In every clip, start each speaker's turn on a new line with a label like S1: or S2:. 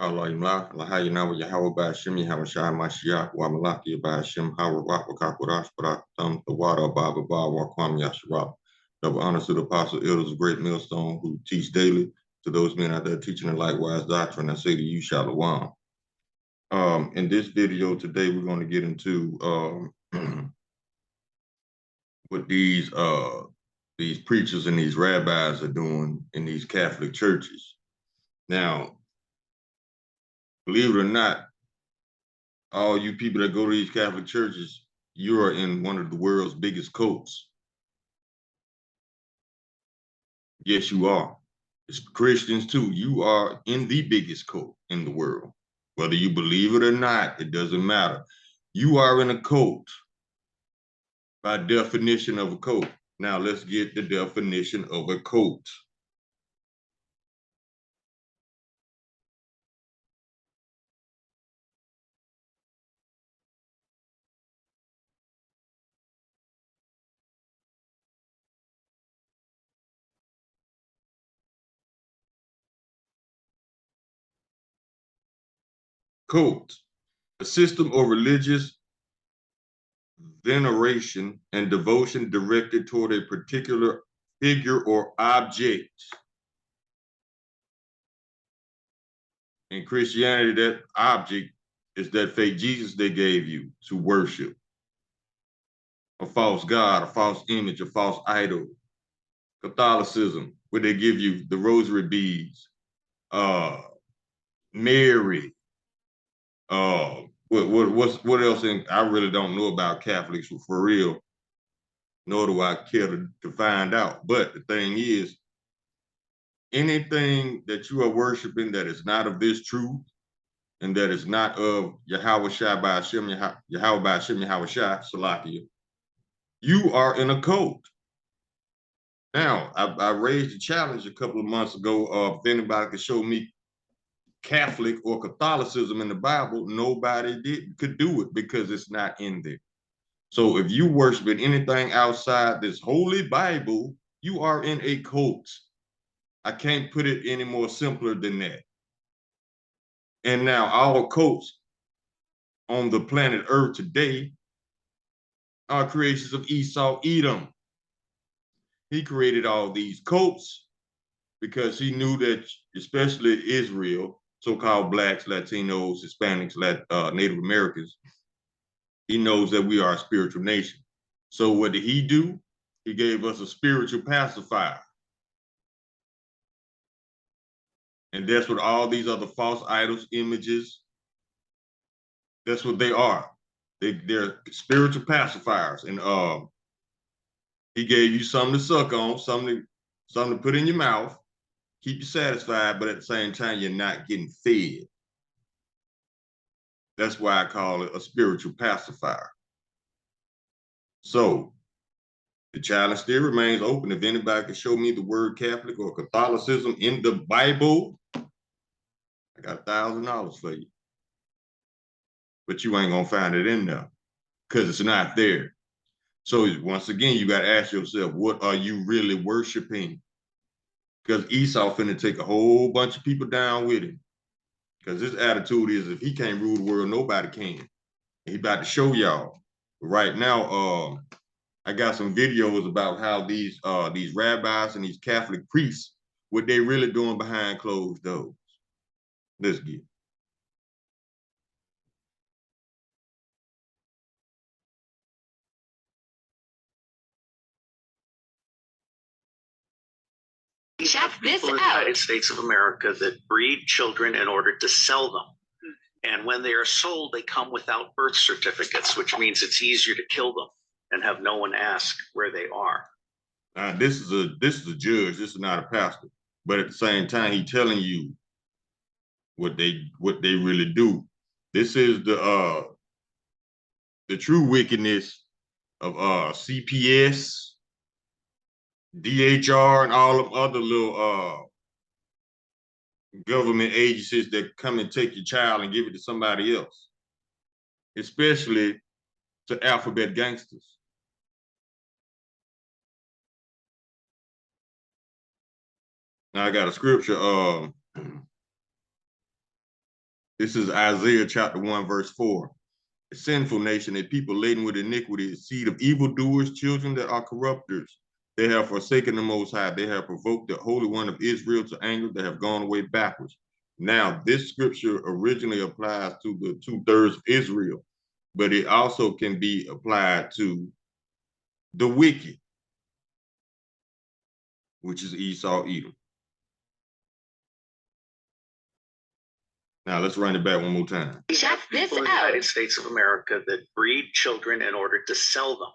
S1: Allah imla lahayina wa Yahweh ba Hashem Yahweh Shai Mashiach wa Malaki ba Hashem Howard wa Kakurash Barak Thumb the water Baba Ba wa Kwam Yasharab. Double honors to the apostle elders of Great Millstone who teach daily, to those men out there teaching the likewise doctrine. I say to you, Shalom. In this video today, we're going to get into what these preachers and these rabbis are doing in these Catholic churches. Now, believe it or not, all you people that go to these Catholic churches, you are in one of the world's biggest cults. Yes, you are. It's Christians too. You are in the biggest cult in the world. Whether you believe it or not, it doesn't matter. You are in a cult by definition of a cult. Now let's get the definition of a cult. Cult, a system of religious veneration and devotion directed toward a particular figure or object. In Christianity, that object is that fake Jesus they gave you to worship. A false God, a false image, a false idol. Catholicism, where they give you the rosary beads, Mary, what else? I really don't know about Catholics for real, nor do I care to find out. But the thing is, anything that you are worshiping that is not of this truth and that is not of Yahweh Shai by Hashem, Yahweh by Hashem, Yahweh Shai, Salakia, you are in a cult. Now, I raised a challenge a couple of months ago. If anybody could show me Catholic or Catholicism in the Bible, nobody could do it because it's not in there. So if you worship anything outside this holy Bible, you are in a cult. I can't put it any more simpler than that. And now all cults on the planet Earth today are creations of Esau Edom. He created all these cults because he knew that, especially Israel, so-called blacks, Latinos, Hispanics, Native Americans, he knows that we are a spiritual nation. So what did he do? He gave us a spiritual pacifier. And that's what all these other false idols, images, that's what they are. They're spiritual pacifiers. And he gave you something to suck on, something to put in your mouth, keep you satisfied, but at the same time, you're not getting fed. That's why I call it a spiritual pacifier. So the challenge still remains open. If anybody can show me the word Catholic or Catholicism in the Bible, I got $1,000 for you. But you ain't gonna find it in there because it's not there. So once again, you got to ask yourself, what are you really worshiping? Because Esau finna take a whole bunch of people down with him. Because his attitude is, if he can't rule the world, nobody can. And he about to show y'all. Right now, I got some videos about how these rabbis and these Catholic priests, what they really doing behind closed doors. Let's get it.
S2: Check this out. In the United States of America that breed children in order to sell them. And when they are sold, they come without birth certificates, which means it's easier to kill them and have no one ask where they are.
S1: This is a judge. This is not a pastor. But at the same time, he's telling you what they really do. This is the true wickedness of CPS, DHR, and all of other little government agencies that come and take your child and give it to somebody else, especially to alphabet gangsters. Now I got a scripture. This is Isaiah chapter 1, verse 4. A sinful nation, a people laden with iniquity, a seed of evildoers, children that are corrupters. They have forsaken the Most High. They have provoked the Holy One of Israel to anger. They have gone away backwards. Now, this scripture originally applies to the 2/3 of Israel, but it also can be applied to the wicked, which is Esau, Edom. Now, let's run it back one more time.
S2: Check this out. In the United States of America that breed children in order to sell them.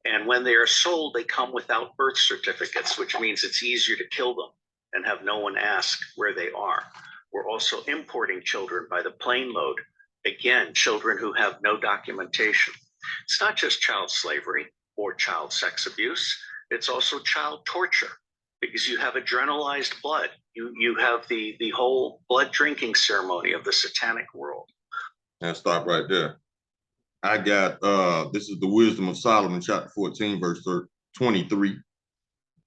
S2: And when they are sold, they come without birth certificates, which means it's easier to kill them and have no one ask where they are. We're also importing children by the plane load. Again, children who have no documentation. It's not just child slavery or child sex abuse. It's also child torture because you have adrenalized blood. You have the whole blood drinking ceremony of the satanic world.
S1: Now stop right there. I got, this is the Wisdom of Solomon, chapter 14, verse 23.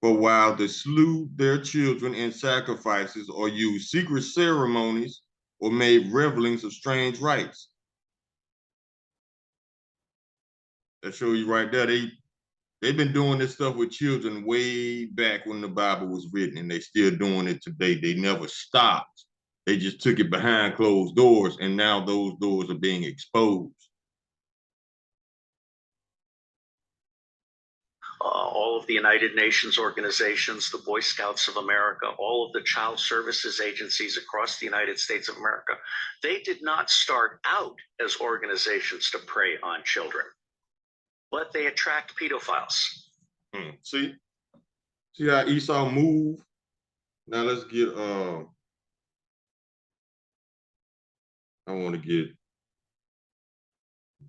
S1: For while they slew their children in sacrifices or used secret ceremonies or made revelings of strange rites. That show you right there, they've been doing this stuff with children way back when the Bible was written, and they still doing it today. They never stopped. They just took it behind closed doors, and now those doors are being exposed.
S2: All of the United Nations organizations, the Boy Scouts of America, all of the child services agencies across the United States of America, they did not start out as organizations to prey on children, but they attract pedophiles.
S1: See how Esau moved? Now let's get, I want to get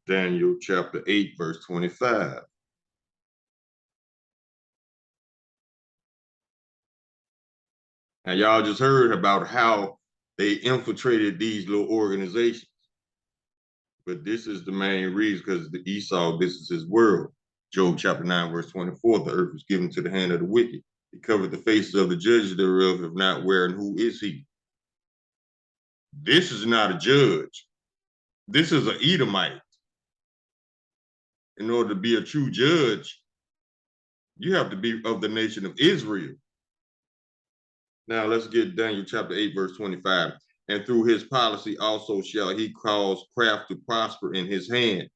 S1: Daniel chapter 8, verse 25. Now, y'all just heard about how they infiltrated these little organizations. But this is the main reason, because the Esau, this is his world. Job chapter 9, verse 24, the earth was given to the hand of the wicked. He covered the faces of the judges thereof, if not where and who is he? This is not a judge. This is an Edomite. In order to be a true judge, you have to be of the nation of Israel. Now let's get Daniel chapter 8, verse 25. And through his policy also shall he cause craft to prosper in his hand,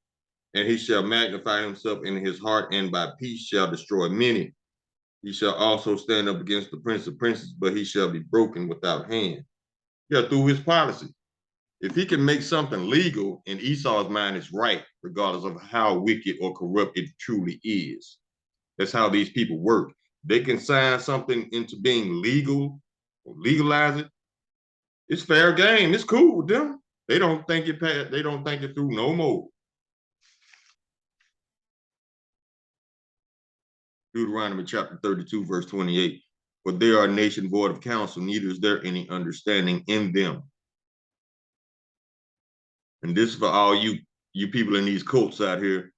S1: and he shall magnify himself in his heart, and by peace shall destroy many. He shall also stand up against the prince of princes, but he shall be broken without hand. Yeah, through his policy. If he can make something legal in Esau's mind, it's right, regardless of how wicked or corrupt it truly is. That's how these people work. They can sign something into being legal or legalize it. It's fair game. It's cool with them. They don't think it past, they don't think it through no more. Deuteronomy chapter 32, verse 28. For they are a nation void of counsel, neither is there any understanding in them. And this is for all you people in these cults out here,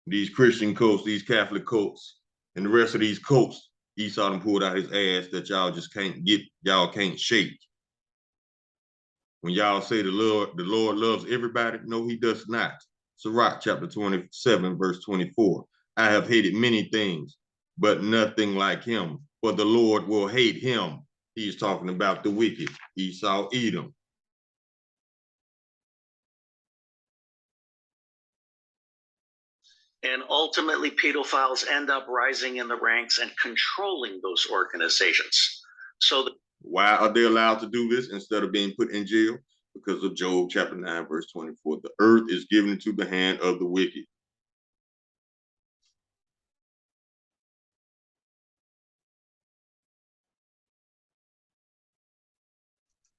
S1: these Christian cults, these Catholic cults, and the rest of these cults. Esau done pulled out his ass that y'all just can't get, y'all can't shake. When y'all say the Lord loves everybody, no, he does not. Sirach chapter 27, verse 24. I have hated many things, but nothing like him. For the Lord will hate him. He's talking about the wicked, Esau, Edom.
S2: And ultimately, pedophiles end up rising in the ranks and controlling those organizations. So
S1: why are they allowed to do this instead of being put in jail? Because of Job chapter 9, verse 24. The earth is given into the hand of the wicked.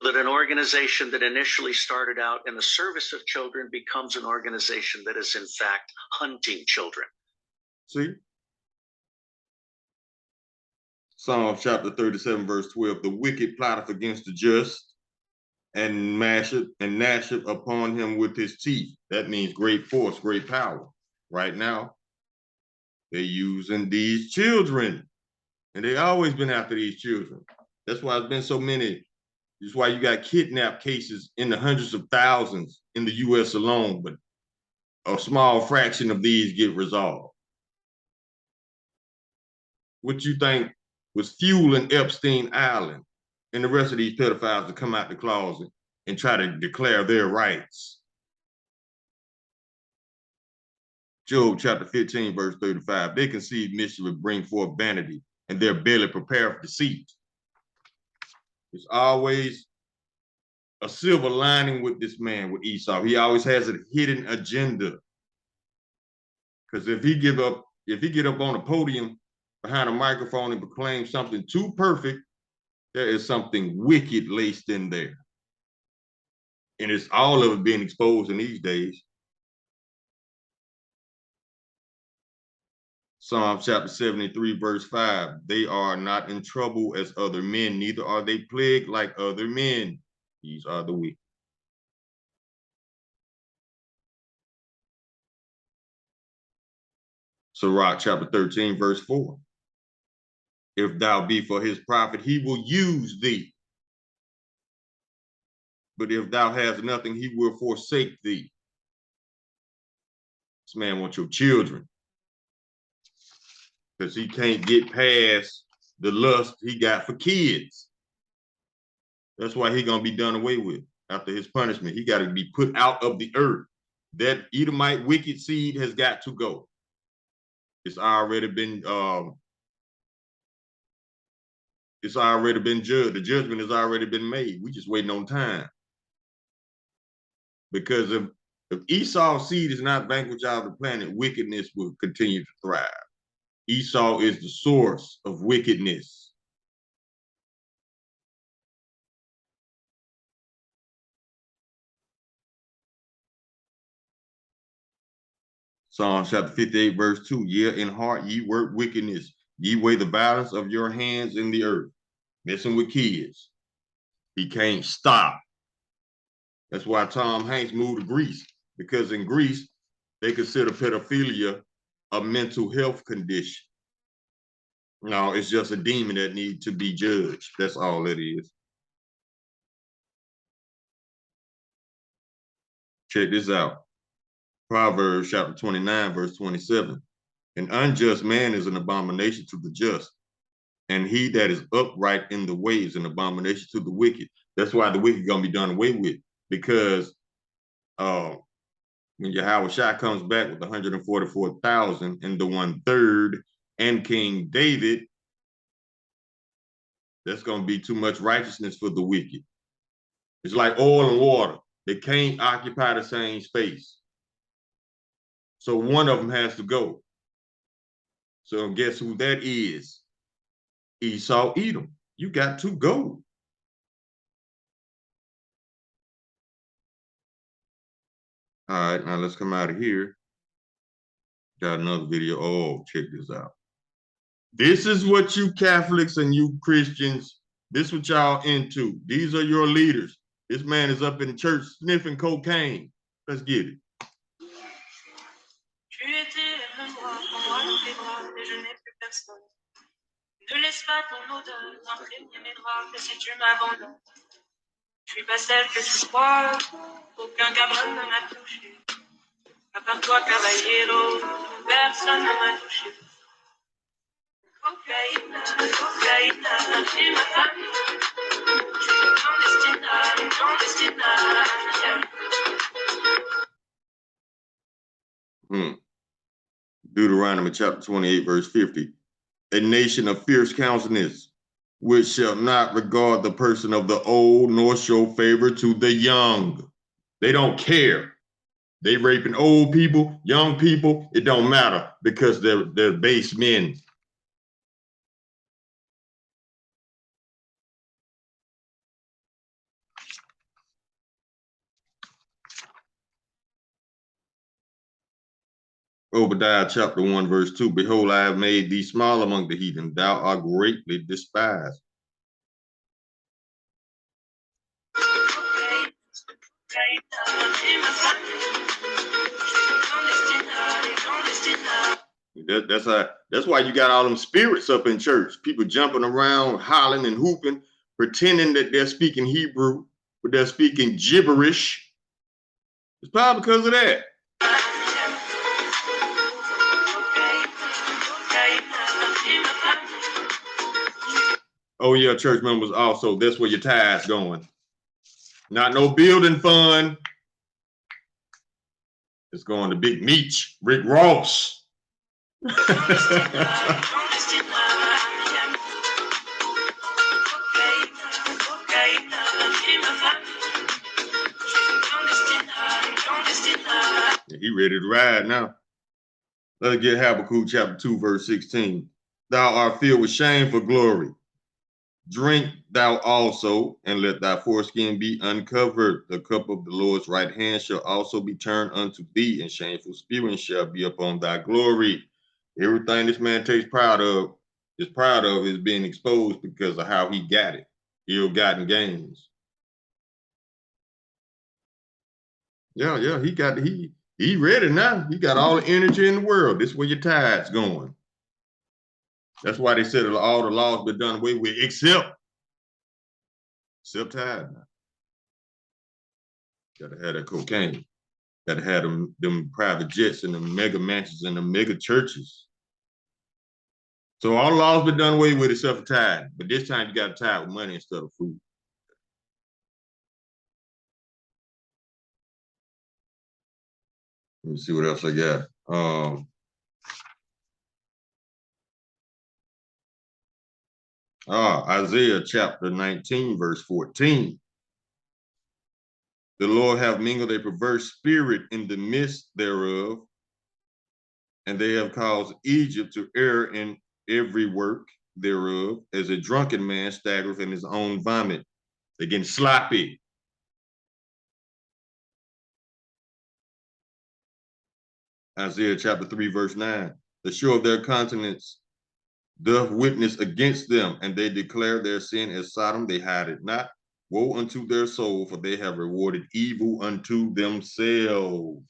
S2: That an organization that initially started out in the service of children becomes an organization that is in fact hunting children.
S1: See? Psalm chapter 37, verse 12. The wicked plotteth against the just and gnasheth upon him with his teeth. That means great force, great power. Right now, they're using these children. And they always been after these children. That's why there's been so many This is why you got kidnap cases in the hundreds of thousands in the US alone, but a small fraction of these get resolved. What you think was fueling Epstein Island and the rest of these pedophiles to come out the closet and try to declare their rights? Job chapter 15, verse 35. They conceive mischief and bring forth vanity, and their belly prepare for deceit. It's always a silver lining with this man, with Esau. He always has a hidden agenda. Because if he get up on a podium behind a microphone and proclaim something too perfect, there is something wicked laced in there. And it's all of it being exposed in these days. Psalm chapter 73, verse 5. They are not in trouble as other men, neither are they plagued like other men. These are the wicked. Sirach chapter 13, verse 4. If thou be for his profit, he will use thee. But if thou hast nothing, he will forsake thee. This man wants your children, because he can't get past the lust he got for kids. That's why he's going to be done away with after his punishment. He got to be put out of the earth. That Edomite wicked seed has got to go. It's already been judged. The judgment has already been made. We just waiting on time. Because if Esau's seed is not vanquished out of the planet, wickedness will continue to thrive. Esau is the source of wickedness. Psalm chapter 58, verse 2. Yea, in heart ye work wickedness. Ye weigh the balance of your hands in the earth. Messing with kids. He can't stop. That's why Tom Hanks moved to Greece. Because in Greece, they consider pedophilia a mental health condition. No, it's just a demon that needs to be judged. That's all it is. Check this out. Proverbs chapter 29, verse 27. An unjust man is an abomination to the just, and he that is upright in the way is an abomination to the wicked. That's why the wicked gonna be done away with, because when Yahushua comes back with 144,000 and the 1/3 and King David, that's gonna be too much righteousness for the wicked. It's like oil and water. They can't occupy the same space. So one of them has to go. So guess who that is? Esau, Edom. You got to go. All right, now let's come out of here. Got another video. Oh, check this out. This is what you Catholics and you Christians, this is what y'all into. These are your leaders. This man is up in the church sniffing cocaine. Let's get it.
S3: Ne laisse pas ton odeur imprégner mes draps, que si tu m'abandonnes, je suis pas celle que tu crois, aucun cabron ne m'a touché. À part toi, caballero, personne ne m'a touché. Cocaïne, cocaïne, j'ai ma famille. Je suis une clandestine.
S1: Deuteronomy chapter 28, verse 50. A nation of fierce countenance, which shall not regard the person of the old, nor show favor to the young. They don't care. They raping old people, young people, it don't matter, because they're base men. Obadiah chapter 1, verse 2. Behold, I have made thee small among the heathen. Thou art greatly despised. That's why you got all them spirits up in church. People jumping around, hollering and hooping pretending that they're speaking Hebrew, but they're speaking gibberish. It's probably because of that. Oh yeah, church members also, that's where your tithes going. Not no building fund. It's going to Big Meech, Rick Ross. He ready to ride now. Let's get Habakkuk chapter 2, verse 16. Thou art filled with shame for glory. Drink thou also, and let thy foreskin be uncovered. The cup of the Lord's right hand shall also be turned unto thee, and shameful spewing shall be upon thy glory. Everything this man takes pride of is being exposed because of how he got it. Ill-gotten gains. Yeah, he ready now. He got all the energy in the world. This is where your tide's going. That's why they said all the laws been done away with, except tide now. Gotta have that cocaine. Gotta have them private jets and the mega mansions and the mega churches. So all the laws been done away with except for tithe. But this time you got to tithe with money instead of food. Let me see what else I got. Isaiah chapter 19, verse 14. The Lord have mingled a perverse spirit in the midst thereof, and they have caused Egypt to err in every work thereof, as a drunken man staggereth in his own vomit. They're getting sloppy. Isaiah chapter 3, verse 9. The show of their countenance doth witness against them, and they declare their sin as Sodom, they hide it not. Woe unto their soul, for they have rewarded evil unto themselves.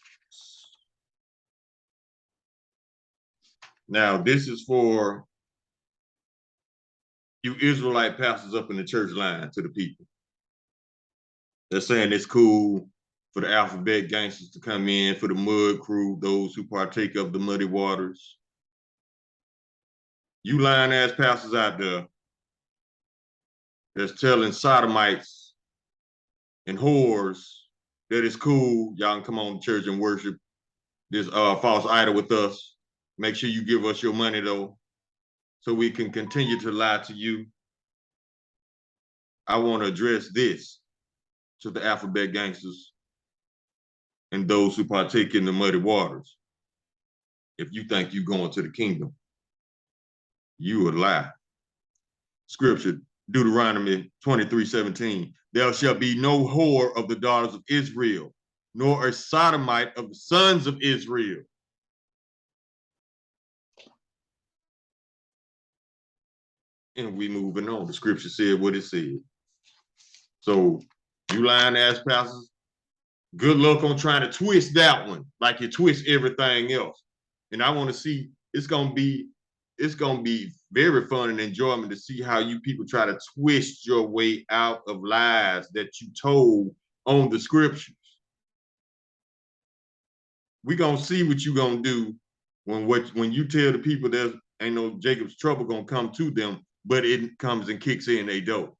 S1: Now, this is for you Israelite pastors up in the church line to the people. They're saying it's cool for the alphabet gangsters to come in, for the mud crew, those who partake of the muddy waters. You lying ass pastors out there that's telling sodomites and whores that it's cool, y'all can come on to church and worship this false idol with us. Make sure you give us your money though, so we can continue to lie to you. I want to address this to the alphabet gangsters and those who partake in the muddy waters. If you think you're going to the kingdom, you would lie. Scripture, Deuteronomy 23:17. There shall be no whore of the daughters of Israel, nor a sodomite of the sons of Israel. And we moving on. The scripture said what it said. So you lying ass pastors, good luck on trying to twist that one like you twist everything else. And I want to see, it's gonna be very fun and enjoyment to see how you people try to twist your way out of lies that you told on the scriptures. We gonna see what you gonna do when you tell the people there's ain't no Jacob's trouble gonna come to them, but it comes and kicks in their door.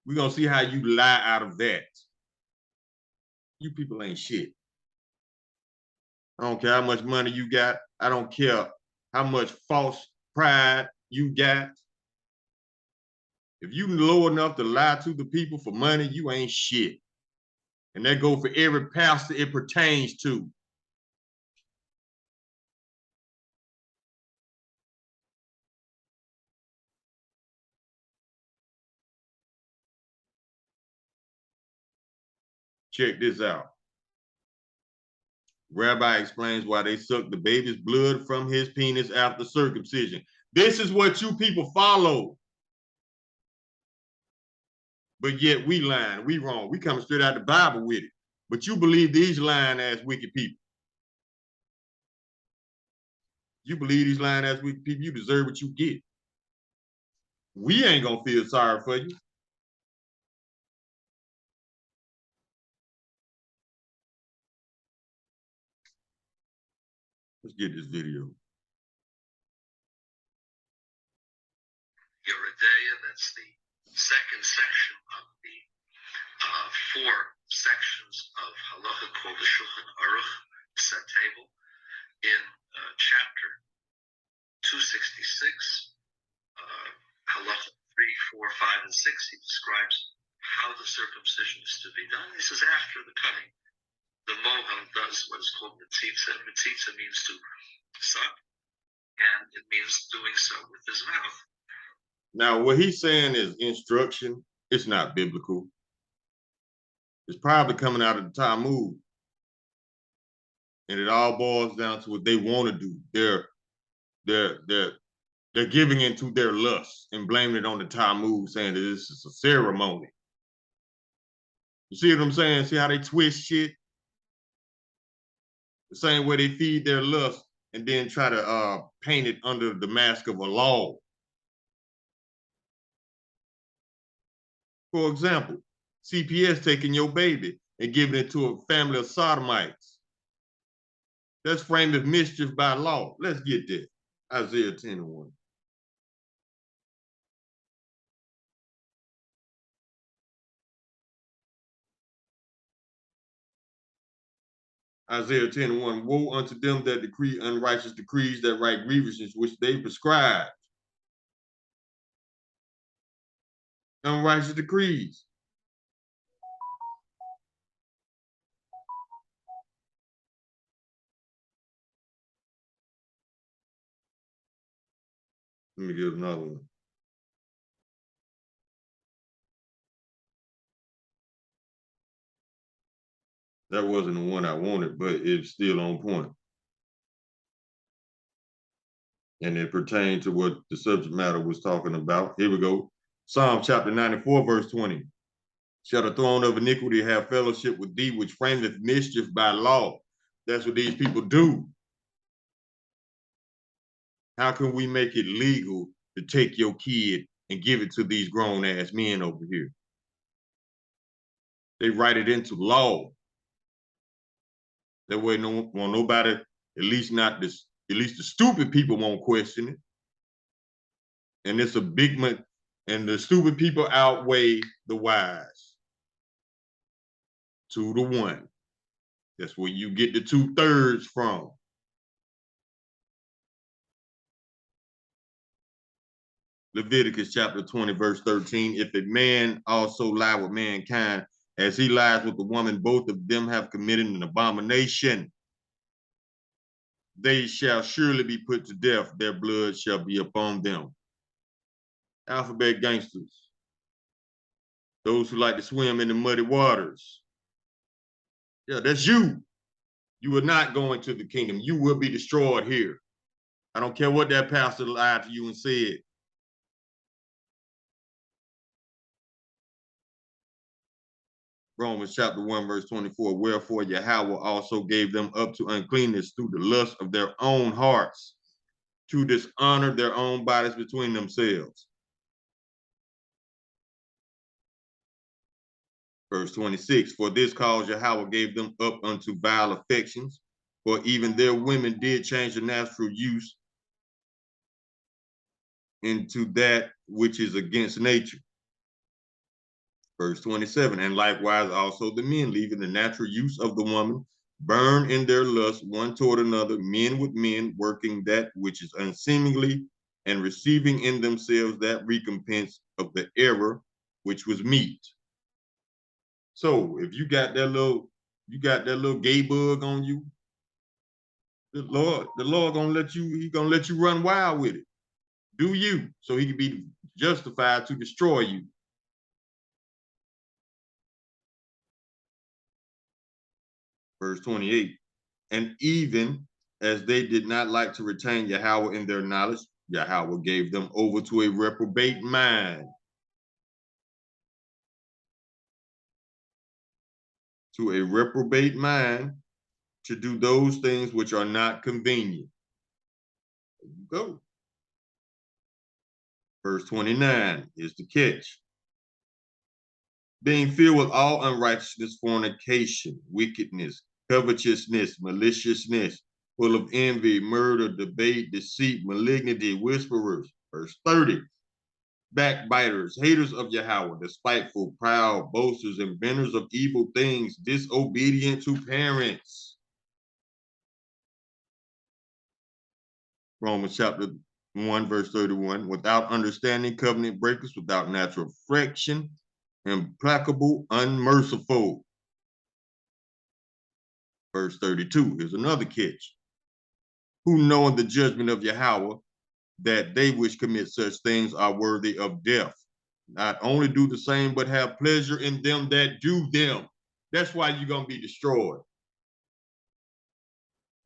S1: We're gonna see how you lie out of that. You people ain't shit. I don't care how much money you got. I don't care how much false pride you got. If you low enough to lie to the people for money, you ain't shit. And that goes for every pastor it pertains to. Check this out. Rabbi explains why they suck the baby's blood from his penis after circumcision. This is what you people follow. But yet we lying, we wrong. We coming straight out the Bible with it. But you believe these lying ass wicked people. You believe these lying ass wicked people, you deserve what you get. We ain't gonna feel sorry for you. Let's get this video.
S4: Yeridea, that's the second section of the four sections of halacha called the Shulchan Aruch set table. In chapter 266, halacha 3, 4, 5, and 6, he describes how the circumcision is to be done. He says after the cutting, the mohel does what is called mitzitza. Mitzitza means to suck, and it means doing so with his mouth.
S1: Now, what he's saying is instruction. It's not biblical. It's probably coming out of the Talmud. And it all boils down to what they want to do. They're giving into their lust and blaming it on the Talmud, saying that this is a ceremony. You see what I'm saying? See how they twist shit? The same way they feed their lust and then try to paint it under the mask of a law. For example, CPS taking your baby and giving it to a family of sodomites. That's framed as mischief by law. Let's get there. Isaiah 10:1. Isaiah 10:1. Woe unto them that decree unrighteous decrees, that write grievances which they prescribe. Unrighteous decrees. Let me give another one. That wasn't the one I wanted, but it's still on point. And it pertained to what the subject matter was talking about. Here we go. Psalm chapter 94, verse 20. Shall the throne of iniquity have fellowship with thee, which frameth mischief by law? That's what these people do. How can we make it legal to take your kid and give it to these grown-ass men over here? They write it into law. That way nobody, at least the stupid people won't question it. And it's a big one, and the stupid people outweigh the wise. 2-1. That's where you get the 2/3 from. Leviticus chapter 20, verse 13. If a man also lie with mankind, as he lies with the woman, both of them have committed an abomination. They shall surely be put to death. Their blood shall be upon them. Alphabet gangsters. Those who like to swim in the muddy waters. Yeah, that's you. You are not going to the kingdom. You will be destroyed here. I don't care what that pastor lied to you and said. Romans chapter 1, verse 24. Wherefore Yahweh also gave them up to uncleanness through the lust of their own hearts, to dishonor their own bodies between themselves. Verse 26, for this cause Yahweh gave them up unto vile affections, for even their women did change the natural use into that which is against nature. Verse 27, and likewise also the men, leaving the natural use of the woman, burn in their lust one toward another, men with men, working that which is unseemly, and receiving in themselves that recompense of the error which was meet. So if you got that little gay bug on you, the Lord gonna let you, he gonna let you run wild with it. Do you, so he can be justified to destroy you. Verse 28, and even as they did not like to retain Yahweh in their knowledge, Yahweh gave them over to a reprobate mind. To a reprobate mind to do those things which are not convenient. There you go. Verse 29 is the catch. Being filled with all unrighteousness, fornication, wickedness, covetousness, maliciousness, full of envy, murder, debate, deceit, malignity, whisperers. Verse 30. Backbiters, haters of Yahweh, despiteful, proud, boasters, inventors of evil things, disobedient to parents. Romans chapter 1, verse 31. Without understanding, covenant breakers, without natural affection, implacable, unmerciful. Verse 32. Here's another catch. Who knowing the judgment of Yahweh, that they which commit such things are worthy of death. Not only do the same, but have pleasure in them that do them. That's why you're going to be destroyed.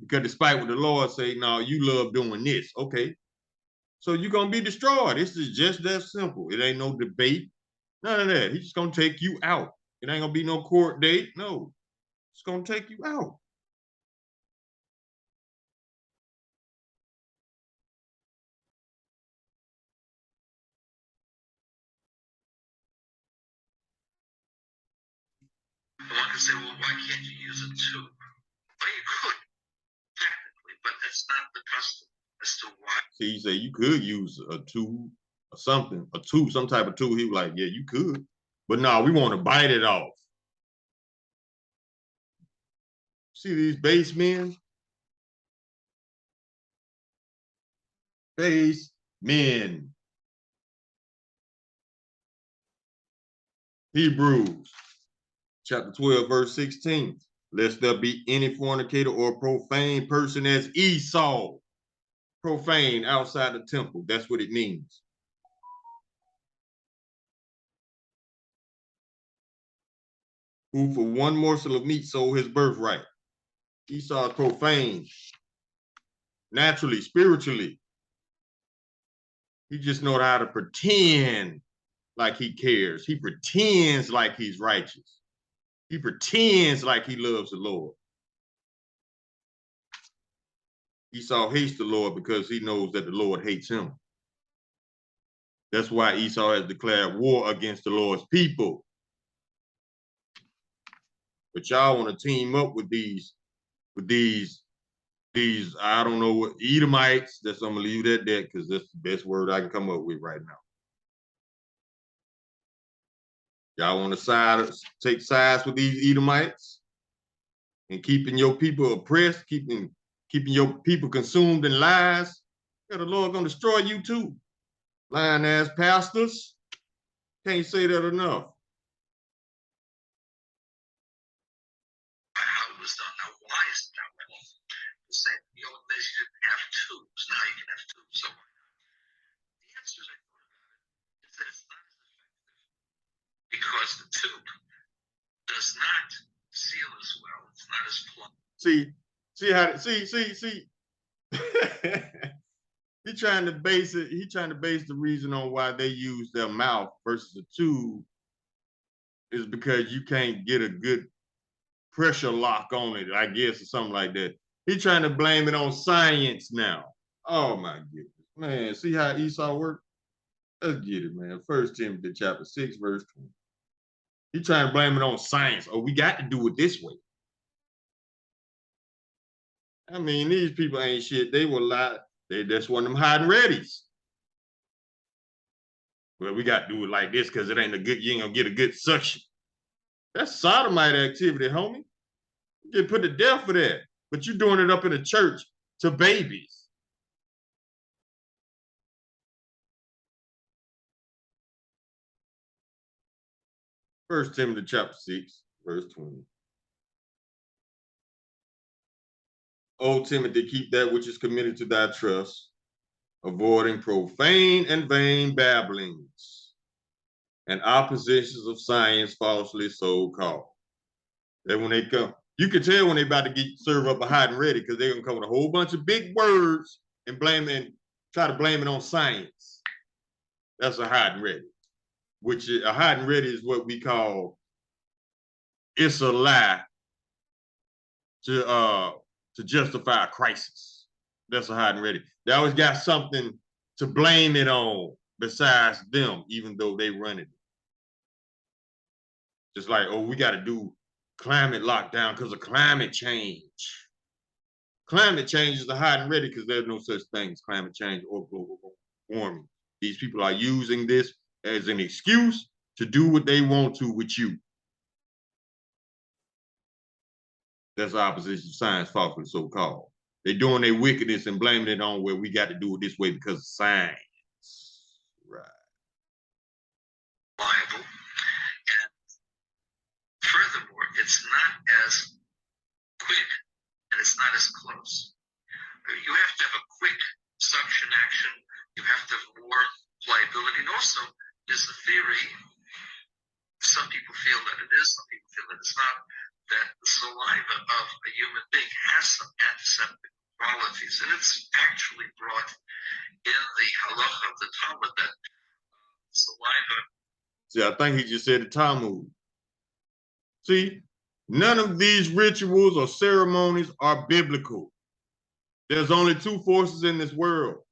S1: Because despite what the Lord say, no, you love doing this. Okay. So you're going to be destroyed. This is just that simple. It ain't no debate. None of that. He's just going to take you out. It ain't going to be no court date. No. It's going to take you out.
S4: One can say, well, why can't you use a tube? Well, you could, technically, but that's not the custom as to why.
S1: See, you say you could use a tube or something, a tube, some type of tool. He was like, yeah, you could. But no, we want to bite it off. See these base men? Base men. Hebrews chapter 12, verse 16. Lest there be any fornicator or profane person as Esau. Profane outside the temple. That's what it means. Who for one morsel of meat sold his birthright. Esau is profane. Naturally, spiritually. He just knows how to pretend like he cares. He pretends like he's righteous. He pretends like he loves the Lord. Esau hates the Lord because he knows that the Lord hates him. That's why Esau has declared war against the Lord's people. But y'all want to team up with these, I don't know what, Edomites. That's, I'm gonna leave that there because that's the best word I can come up with right now. Y'all want to take sides with these Edomites and keeping your people oppressed, keeping your people consumed in lies? Yeah, the Lord gonna destroy you too. Lying ass pastors. Can't say that enough.
S4: How it was done. Now, why is it that way? The same, the old days you didn't have tubes. Now you can have tubes. So the answer is, I thought about it, is that it's not as effective because the tube does not seal as well. It's not as plumb.
S1: See He's trying to base the reason on why they use their mouth versus a tube is because you can't get a good pressure lock on it, I guess, or something like that. He's trying to blame it on science now. Oh my goodness. Man, see how Esau worked? Let's get it, man. 1 Timothy chapter 6, verse 20. He's trying to blame it on science. Oh, we got to do it this way. I mean, these people ain't shit. They will lie. That's one of them hiding readies. Well, we got to do it like this because it ain't a good, you ain't gonna get a good suction. That's sodomite activity, homie. You get put to death for that. But you're doing it up in a church to babies. First Timothy chapter 6, verse 20. O Timothy, keep that which is committed to thy trust, avoiding profane and vain babblings and oppositions of science falsely so called. Then when they come, you can tell when they about to serve up a hot and ready because they're gonna come with a whole bunch of big words and try to blame it on science. That's a hot and ready. Which is, a hot and ready is what we call, it's a lie to justify a crisis. That's a hot and ready. They always got something to blame it on. besides them, even though they run it. Just like, oh, we got to do climate lockdown because of climate change. Climate change is the hot and ready because there's no such thing as climate change or global warming. These people are using this as an excuse to do what they want to with you. That's opposition to science, falsely so-called. They're doing their wickedness and blaming it on where we got to do it this way because of science. Right.
S4: Liable. And furthermore, it's not as quick and it's not as close. You have to have a quick suction action. You have to have more pliability. And also, there's a theory, some people feel that it is, some people feel that it's not, that the saliva of a human being has some antiseptic qualities. And it's actually brought in the halacha of the Talmud that saliva.
S1: See, I think he just said the Talmud. See, none of these rituals or ceremonies are biblical. There's only two forces in this world,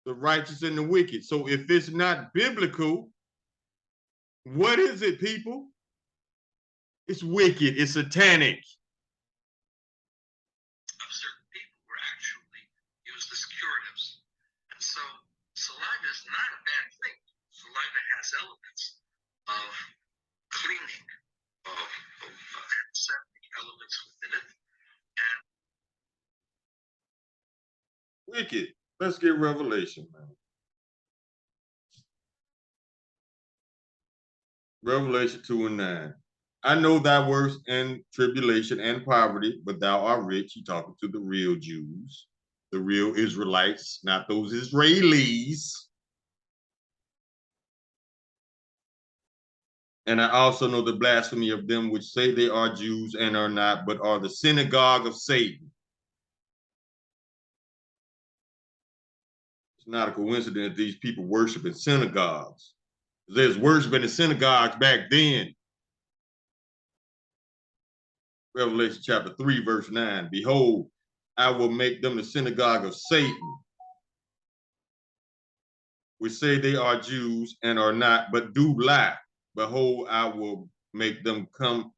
S1: the righteous and the wicked. So if it's not biblical, what is it, people? It's wicked, it's satanic.
S4: Certain people were actually used as curatives. And so saliva is not a bad thing. Saliva has elements of cleaning, of antiseptic elements within it. And
S1: Wicked. Let's get Revelation, man. Revelation 2 and 9. I know thy works and tribulation and poverty, but thou art rich. He talking to the real Jews, the real Israelites, not those Israelis. And I also know the blasphemy of them which say they are Jews and are not, but are the synagogue of Satan. It's not a coincidence that these people worship in synagogues. There's worship in the synagogues back then. Revelation chapter 3, verse 9. Behold, I will make them the synagogue of Satan, which say they are Jews and are not, but do lie. Behold, I will make them come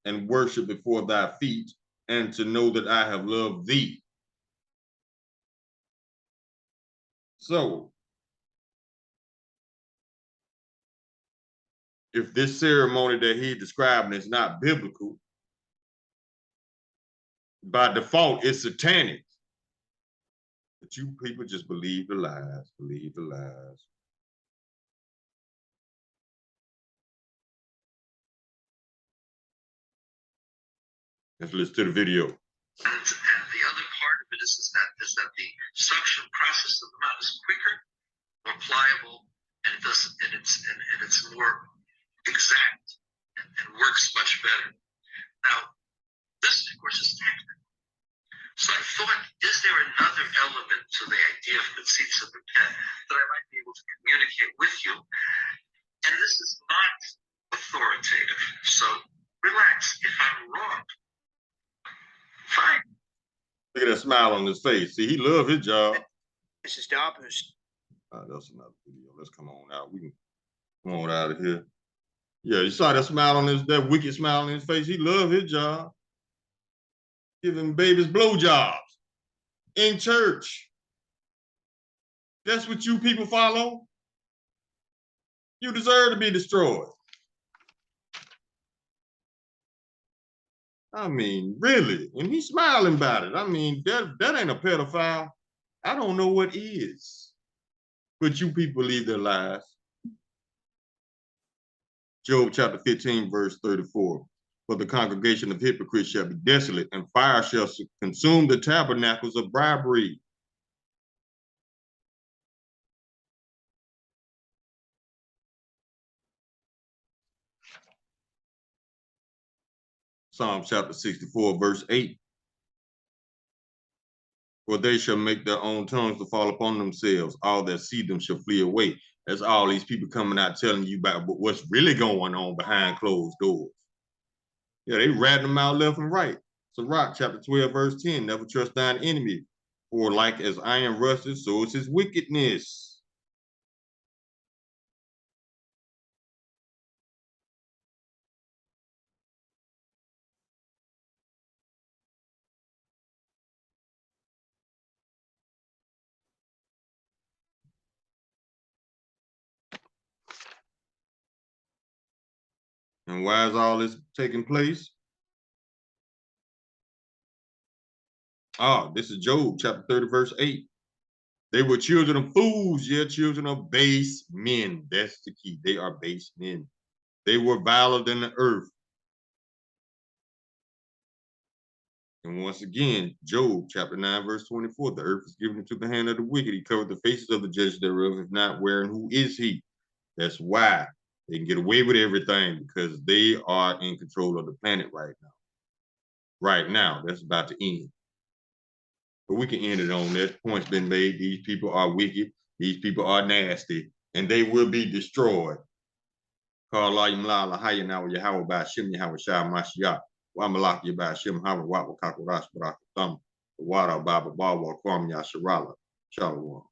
S1: and worship before thy feet, and to know that I have loved thee. So, if this ceremony that he's describing is not biblical, by default, it's satanic. But you people just believe the lies, believe the lies. Let's listen to the video.
S4: And the other part of it is that the suction process of the mouth is quicker, more pliable, and it's more exact and works much better. Now, this, of course, is technical. So I thought, is there another element to the idea of mitzitza b'peh that I might be able to communicate with you? And this is not authoritative. So relax. If I'm wrong, fine.
S1: Look at that smile on his face. See, he loved his job.
S5: This is the opposite.
S1: That's another video. Let's come on out. We can come on out of here. Yeah, you saw that smile on his, that wicked smile on his face. He loved his job. Giving babies blowjobs in church. That's what you people follow? You deserve to be destroyed. I mean, really? And he's smiling about it. I mean, that ain't a pedophile. I don't know what is. But you people believe their lies. Job chapter 15, verse 34. For the congregation of hypocrites shall be desolate, and fire shall consume the tabernacles of bribery. Psalm chapter 64, verse 8. For they shall make their own tongues to fall upon themselves. All that see them shall flee away. That's all these people coming out telling you about what's really going on behind closed doors. Yeah, they ratting them out left and right. Sirach chapter 12, verse 10. Never trust thine enemy, for like as iron rusted, so is his wickedness. And why is all this taking place? This is Job chapter 30, verse 8. They were children of fools, yeah, children of base men. That's the key. They are base men. They were viler than the earth. And once again, Job chapter 9, verse 24. The earth is given into the hand of the wicked. He covered the faces of the judges thereof. If not, where and who is he? That's why they can get away with everything, because they are in control of the planet right now. Right now, that's about to end. But we can end it on that. Point's been made. These people are wicked. These people are nasty, and they will be destroyed. Karlayim la lahaya now Yahweh by Shem Yahweh Shah Mashiach. Wamalak Yabah Shem Hava Wakakorash Barak Thumb. The water Baba Bawa Kwam Yasharala. Shalom.